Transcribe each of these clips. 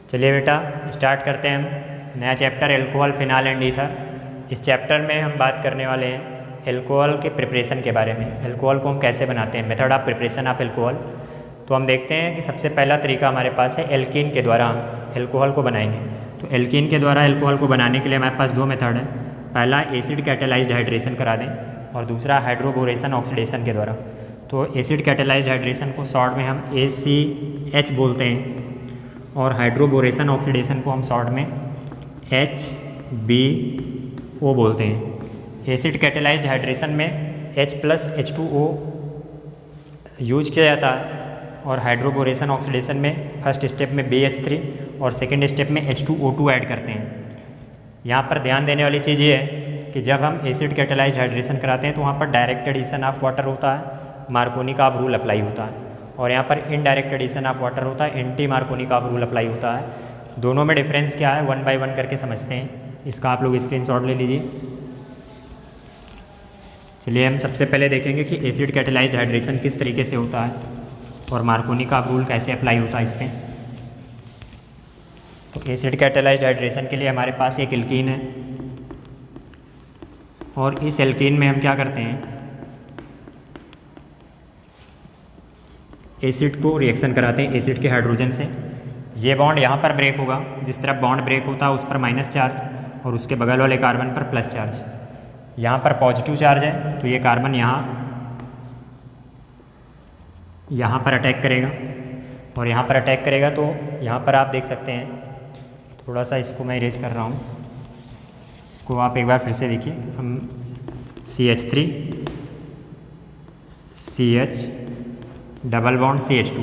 चलिए बेटा स्टार्ट करते हैं हम नया chapter alcohol phenol and ether. इस चैप्टर में हम बात करने वाले हैं एल्कोहल के प्रिपरेशन के बारे में। एल्कोहल को हम कैसे बनाते हैं, method of preparation of alcohol. तो हम देखते हैं कि सबसे पहला तरीका हमारे पास है एल्कीन के द्वारा हम एल्कोहल को बनाएंगे। तो एल्कीन के द्वारा एल्कोहल को बनाने के लिए हमारे पास दो मेथड है। पहला एसिड कैटेलाइज्ड हाइड्रेशन करा दें और दूसरा हाइड्रोबोरेशन ऑक्सीडेशन के द्वारा। तो एसिड कैटेलाइज्ड हाइड्रेशन को शॉर्ट में हम ACH बोलते हैं और हाइड्रोबोरेशन ऑक्सीडेशन को हम शॉर्ट में HBO बोलते हैं। एसिड कैटेलाइज्ड हाइड्रेशन में H+H2O यूज किया जाता है और हाइड्रोबोरेशन ऑक्सीडेशन में फर्स्ट स्टेप में BH3 और सेकेंड स्टेप में H2O2 ऐड करते हैं। यहाँ पर ध्यान देने वाली चीज़ ये है कि जब हम एसिड कैटेलाइज्ड हाइड्रेशन कराते हैं तो वहाँ पर डायरेक्ट एडिशन ऑफ वाटर होता है, मार्कोनी का रूल अप्लाई होता है, और यहाँ पर इनडायरेक्ट एडिशन ऑफ वाटर होता है, एंटी मार्कोनी का रूल अप्लाई होता है। दोनों में डिफरेंस क्या है वन बाय वन करके समझते हैं। इसका आप लोग स्क्रीनशॉट ले लीजिए। चलिए हम सबसे पहले देखेंगे कि एसिड कैटेलाइज्ड हाइड्रेशन किस तरीके से होता है और मार्कोनी का रूल कैसे अप्लाई होता है इस पर। तो एसिड कैटेलाइज्ड हाइड्रेशन के लिए हमारे पास एक एल्कीन है और इस एल्कीन में हम क्या करते हैं, एसिड को रिएक्शन कराते हैं एसिड के हाइड्रोजन से। ये बॉन्ड यहाँ पर ब्रेक होगा, जिस तरफ बॉन्ड ब्रेक होता है उस पर माइनस चार्ज और उसके बगल वाले कार्बन पर प्लस चार्ज। यहाँ पर पॉजिटिव चार्ज है तो ये कार्बन यहाँ पर अटैक करेगा और यहाँ पर अटैक करेगा। तो यहाँ पर आप देख सकते हैं, थोड़ा सा इसको मैं इरेज कर रहा हूँ, इसको आप एक बार फिर से देखिए। हम CH3 CH double bond CH2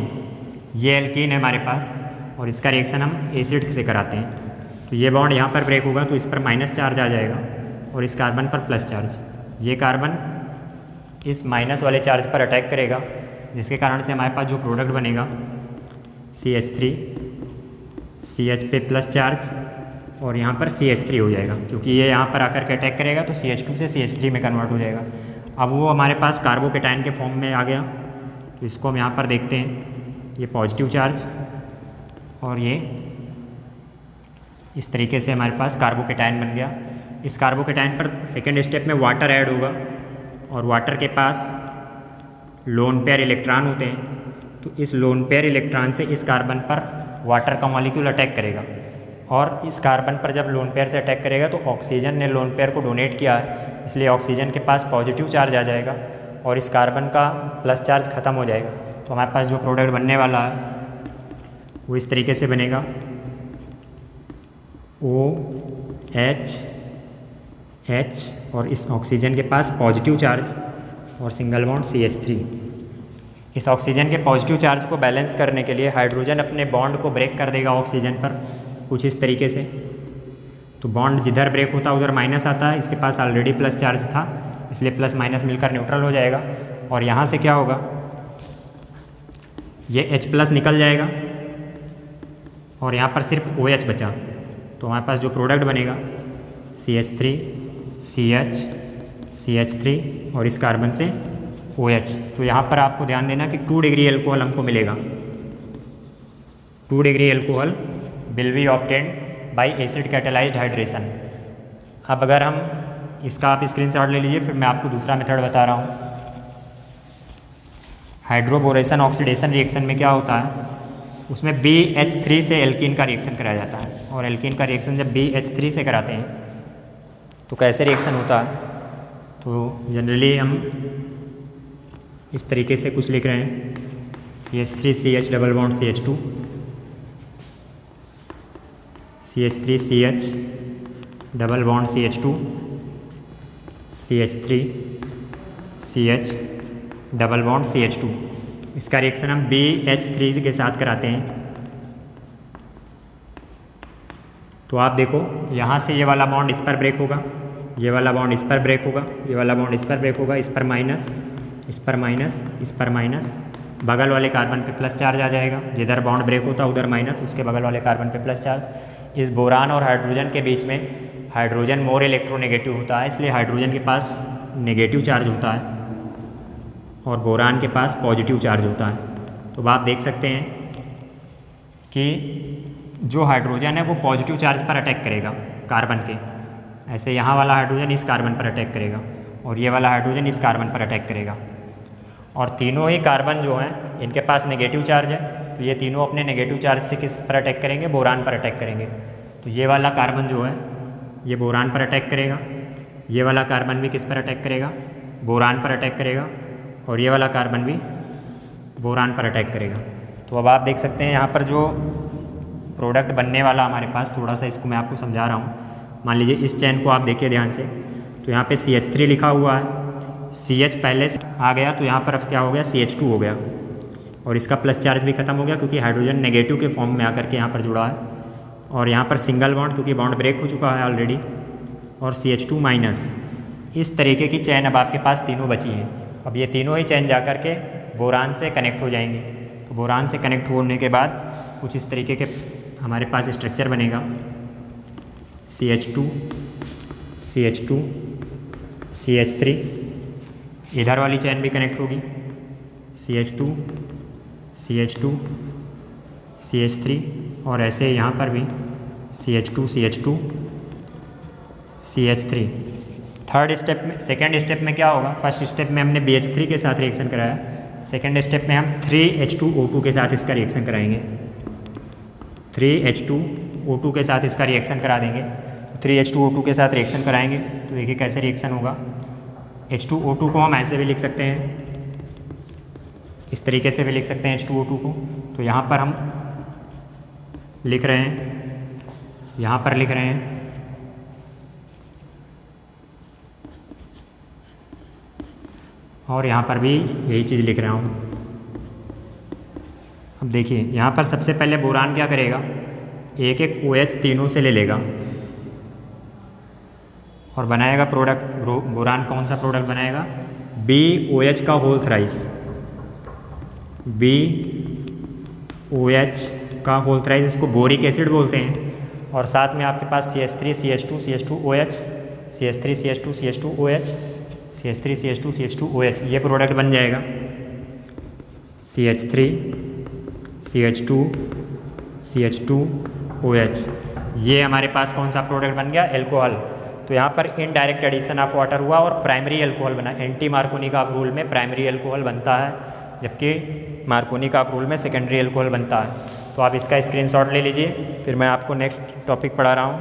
ये एल्कीन है हमारे पास और इसका रिएक्शन हम एसिड से कराते हैं। तो ये बॉन्ड यहाँ पर ब्रेक होगा तो इस पर माइनस चार्ज आ जाएगा और इस कार्बन पर प्लस चार्ज। ये कार्बन इस माइनस वाले चार्ज पर अटैक करेगा, जिसके कारण से हमारे पास जो प्रोडक्ट बनेगा CH3 CH पे प्लस चार्ज और यहाँ पर CH3 हो जाएगा, क्योंकि ये यहाँ पर आकर के अटैक करेगा तो CH2 से CH3 में कन्वर्ट हो जाएगा। अब वो हमारे पास कार्बोकेटाइन के फॉर्म में आ गया। तो इसको हम यहाँ पर देखते हैं, ये पॉजिटिव चार्ज और ये इस तरीके से हमारे पास कार्बोकेटाइन बन गया। इस कार्बोकेटाइन पर सेकेंड स्टेप में वाटर ऐड होगा और वाटर के पास लोन पेयर इलेक्ट्रॉन होते हैं। तो इस लोन पेयर इलेक्ट्रॉन से इस कार्बन पर वाटर का मॉलिक्यूल अटैक करेगा और इस कार्बन पर जब लोन पेयर से अटैक करेगा तो ऑक्सीजन ने लोन पेयर को डोनेट किया है, इसलिए ऑक्सीजन के पास पॉजिटिव चार्ज आ जाएगा और इस कार्बन का प्लस चार्ज ख़त्म हो जाएगा। तो हमारे पास जो प्रोडक्ट बनने वाला है वो इस तरीके से बनेगा, OH और इस ऑक्सीजन के पास पॉजिटिव चार्ज और सिंगल बॉन्ड CH3। इस ऑक्सीजन के पॉजिटिव चार्ज को बैलेंस करने के लिए हाइड्रोजन अपने बॉन्ड को ब्रेक कर देगा ऑक्सीजन पर कुछ इस तरीके से। तो बॉन्ड जिधर ब्रेक होता है उधर माइनस आता है, इसके पास ऑलरेडी प्लस चार्ज था इसलिए प्लस माइनस मिलकर न्यूट्रल हो जाएगा। और यहाँ से क्या होगा, ये H+ निकल जाएगा और यहाँ पर सिर्फ OH बचा। तो हमारे पास जो प्रोडक्ट बनेगा CH3 CH CH3 और इस कार्बन से OH। तो यहाँ पर आपको ध्यान देना कि 2 डिग्री एल्कोहल हमको मिलेगा। 2 degree alcohol will be obtained by acid catalysed hydration. अब अगर हम इसका आप स्क्रीनशॉट ले लीजिए, फिर मैं आपको दूसरा मेथड बता रहा हूँ। हाइड्रोबोरेशन ऑक्सीडेशन रिएक्शन में क्या होता है, उसमें BH3 से एल्कीन का रिएक्शन कराया जाता है और एल्कीन का रिएक्शन जब BH3 से कराते हैं तो कैसे रिएक्शन होता है। तो जनरली हम इस तरीके से कुछ लिख रहे हैं, CH3 CH double bond CH2 CH3 CH double bond CH2 CH3 CH double bond CH2। इसका रिएक्शन हम BH3 के साथ कराते हैं। तो आप देखो यहाँ से ये वाला बॉन्ड इस पर ब्रेक होगा, ये वाला बॉन्ड इस पर ब्रेक होगा, ये वाला बॉन्ड इस पर ब्रेक होगा, इस पर माइनस इस पर माइनस इस पर माइनस, बगल वाले कार्बन पे प्लस चार्ज आ जाएगा। जिधर बॉन्ड ब्रेक होता है उधर माइनस, उसके बगल वाले कार्बन पे प्लस चार्ज। इस बोरान और हाइड्रोजन के बीच में हाइड्रोजन मोर इलेक्ट्रोनेगेटिव होता है, इसलिए हाइड्रोजन के पास नेगेटिव चार्ज होता है और बोरान के पास पॉजिटिव चार्ज होता है। तो आप देख सकते हैं कि जो हाइड्रोजन है वो पॉजिटिव चार्ज पर अटैक करेगा कार्बन के। ऐसे यहाँ वाला हाइड्रोजन इस कार्बन पर अटैक करेगा और ये वाला हाइड्रोजन इस कार्बन पर अटैक करेगा। और तीनों ही कार्बन जो हैं इनके पास नेगेटिव चार्ज है, तो ये तीनों अपने नेगेटिव चार्ज से किस पर अटैक करेंगे, बोरान पर अटैक करेंगे। तो ये वाला कार्बन जो है ये बोरान पर अटैक करेगा, ये वाला कार्बन भी किस पर अटैक करेगा, बोरान पर अटैक करेगा, और ये वाला कार्बन भी बोरान पर अटैक करेगा। तो अब आप देख सकते हैं यहाँ पर जो प्रोडक्ट बनने वाला हमारे पास, थोड़ा सा इसको मैं आपको समझा रहा हूँ। मान लीजिए इस चैन को आप देखिए ध्यान से, तो यहाँ पे CH3 लिखा हुआ है, CH पहले से आ गया, तो यहाँ पर अब क्या हो गया, CH2 हो गया, और इसका प्लस चार्ज भी खत्म हो गया क्योंकि हाइड्रोजन नेगेटिव के फॉर्म में आकर के यहाँ पर जुड़ा है। और यहाँ पर सिंगल बॉन्ड क्योंकि बॉन्ड ब्रेक हो चुका है ऑलरेडी, और CH2 माइनस। इस तरीके की चैन अब आपके पास तीनों बची हैं। अब ये तीनों ही चैन जा कर के बोरान से कनेक्ट हो जाएंगे। तो बोरान से कनेक्ट होने के बाद कुछ इस तरीके के हमारे पास स्ट्रक्चर बनेगा, CH2 CH2 CH3। इधर वाली चैन भी कनेक्ट होगी, CH2 CH2 CH3, और ऐसे यहाँ पर भी CH2 CH2 CH3। Third step में, सेकेंड स्टेप में क्या होगा, फर्स्ट स्टेप में हमने BH3 के साथ रिएक्शन कराया, सेकेंड स्टेप में हम 3H2O2 के साथ इसका रिएक्शन कराएंगे। 3H2O2 के साथ इसका रिएक्शन करा देंगे। तो 3H2O2 के साथ रिएक्शन कराएंगे तो देखिए कैसे रिएक्शन होगा। H2O2 को हम ऐसे भी लिख सकते हैं, इस तरीके से भी लिख सकते हैं H2O2 को। तो यहाँ पर हम लिख रहे हैं, यहाँ पर लिख रहे हैं, और यहाँ पर भी यही चीज़ लिख रहा हूँ। अब देखिए यहाँ पर सबसे पहले बोरान क्या करेगा, एक एक OH तीनों से ले लेगा और बनाएगा प्रोडक्ट। बोरान कौन सा प्रोडक्ट बनाएगा, BOH का होल थ्राइस, BOH का होल थ्राइस, इसको बोरिक एसिड बोलते हैं। और साथ में आपके पास CH3 CH2 CH2OH, CH3 CH2 CH2OH, CH3 CH2 CH2OH, ये प्रोडक्ट बन जाएगा। CH3 CH2 CH2OH, ये हमारे पास कौन सा प्रोडक्ट बन गया, एल्कोहल। तो यहाँ पर इनडायरेक्ट एडिशन ऑफ वाटर हुआ और प्राइमरी एल्कोहल बना। एंटी मार्कोनिकॉफ रूल में प्राइमरी एल्कोहल बनता है, जबकि मार्कोनिकॉफ रूल में सेकेंडरी एल्कोहल बनता है। तो आप इसका स्क्रीनशॉट ले लीजिए, फिर मैं आपको नेक्स्ट टॉपिक पढ़ा रहा हूँ।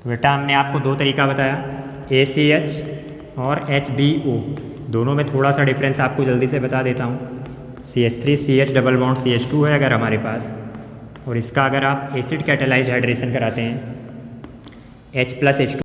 तो बेटा हमने आपको दो तरीका बताया, ACH और HBO। दोनों में थोड़ा सा डिफरेंस आपको जल्दी से बता देता हूँ। CH3 CH double bond CH2 है अगर हमारे पास, और इसका अगर आप एसिड कैटेलाइज्ड हाइड्रेशन कराते हैं H+H2